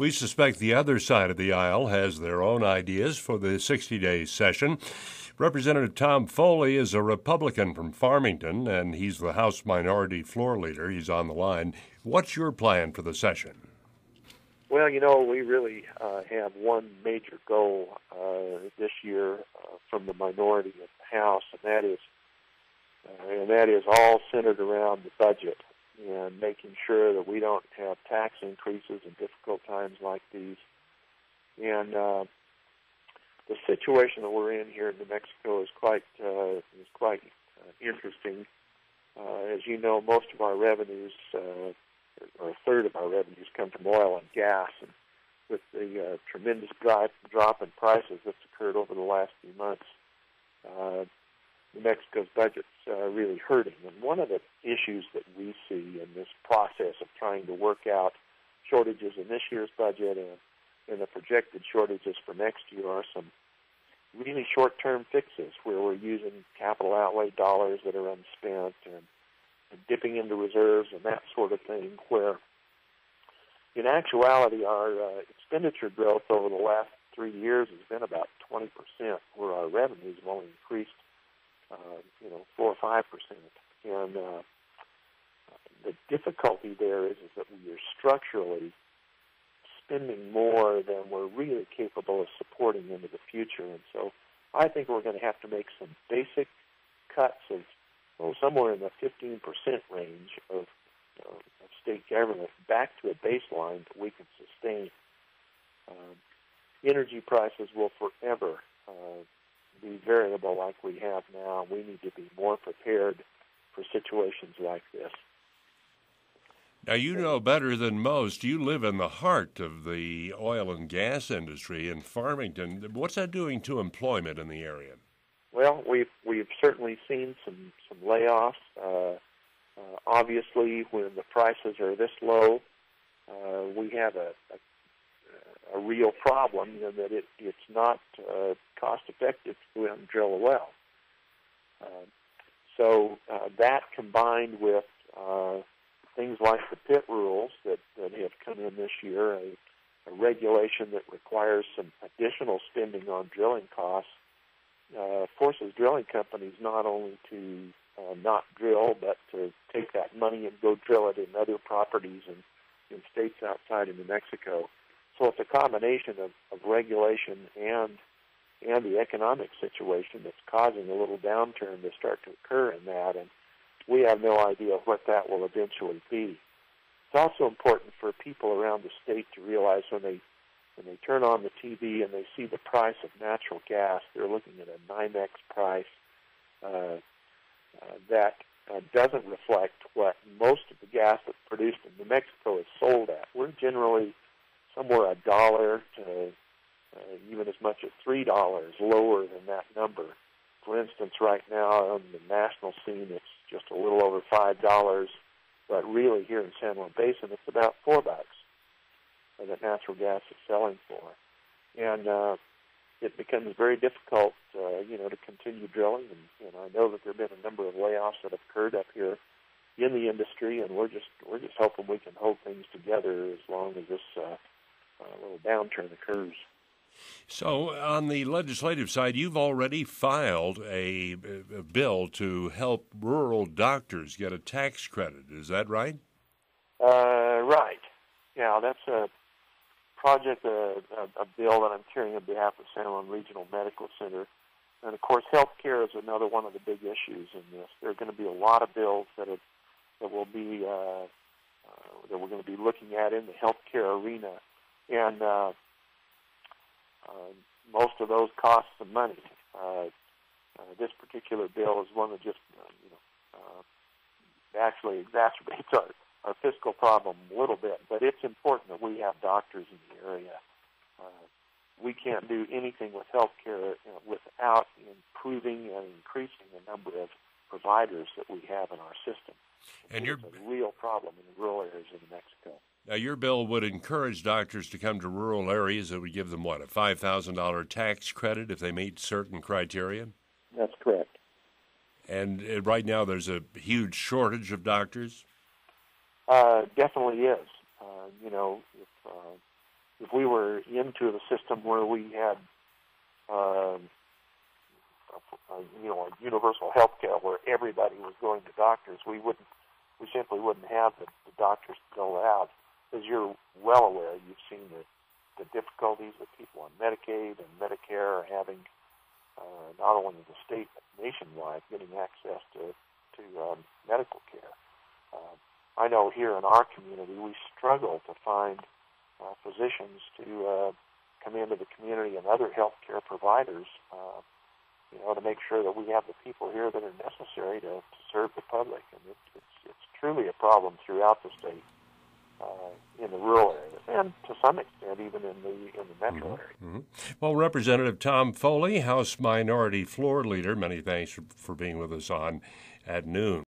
We suspect the other side of the aisle has their own ideas for the 60-day session. Representative Tom Foley is a Republican from Farmington, and he's the House Minority Floor Leader. He's on the line. What's your plan for the session? Well, we really have one major goal this year from the minority of the House, and that is all centered around the budget and making sure that we don't have tax increases in difficult times like these. And the situation that we're in here in New Mexico is quite interesting. As you know, most of our revenues, or a third of our revenues, come from oil and gas. And with the tremendous drop in prices that's occurred over the last few months, New Mexico's budget's really hurting. And one of the issues that we see in this process of trying to work out shortages in this year's budget and the projected shortages for next year are some really short-term fixes where we're using capital outlay dollars that are unspent and dipping into reserves and that sort of thing, where in actuality our expenditure growth over the last 3 years has been about 20%, where our revenues have only increased 4 or 5%. And the difficulty there is that we are structurally spending more than we're really capable of supporting into the future. And so I think we're going to have to make some basic cuts of somewhere in the 15% range of state government back to a baseline that we can sustain. Energy prices will forever be variable like we have now. We need to be more prepared for situations like this. Now, you know better than most. You live in the heart of the oil and gas industry in Farmington. What's that doing to employment in the area? Well, we've certainly seen some layoffs. Obviously, when the prices are this low, we have a real problem in that it's not cost effective to go out and drill a well. So that combined with things like the pit rules that have come in this year, a regulation that requires some additional spending on drilling costs, forces drilling companies not only to not drill, but to take that money and go drill it in other properties in states outside of New Mexico. So it's a combination of regulation and the economic situation that's causing a little downturn to start to occur in that, and we have no idea what that will eventually be. It's also important for people around the state to realize when they turn on the TV and they see the price of natural gas, they're looking at a NYMEX price that doesn't reflect what most of the gas that's produced in New Mexico is sold at. We're generally somewhere $1 to even as much as $3 lower than that number. For instance, right now on the national scene, it's just a little over $5, but really here in San Juan Basin, it's about $4 that natural gas is selling for. And it becomes very difficult, to continue drilling. And I know that there have been a number of layoffs that have occurred up here in the industry, and we're just hoping we can hold things together as long as this little downturn occurs. So on the legislative side, you've already filed a bill to help rural doctors get a tax credit. Is that right? Right. Yeah, that's a project, a bill that I'm carrying on behalf of San Juan Regional Medical Center. And, of course, health care is another one of the big issues in this. There are going to be a lot of bills that we're going to be looking at in the health care arena. And most of those cost some money. This particular bill is one that just, actually exacerbates our fiscal problem a little bit. But it's important that we have doctors in the area. We can't do anything with health care without improving and increasing the number of providers that we have in our system. And it's a real problem in the rural areas of New Mexico. Now, your bill would encourage doctors to come to rural areas. It would give them, a $5,000 tax credit if they meet certain criteria? That's correct. And right now there's a huge shortage of doctors? Definitely is. if we were into the system where we had, a universal health care where everybody was going to doctors, we simply wouldn't have the doctors to go out. As you're well aware, you've seen the difficulties that people on Medicaid and Medicare are having, not only in the state but nationwide, getting access to medical care. I know here in our community we struggle to find physicians to come into the community and other healthcare providers, to make sure that we have the people here that are necessary to serve the public. And it's truly a problem throughout the state, in the rural areas, and to some extent even in the metro area. Mm-hmm. Well, Representative Tom Foley, House Minority Floor Leader, many thanks for being with us on at noon.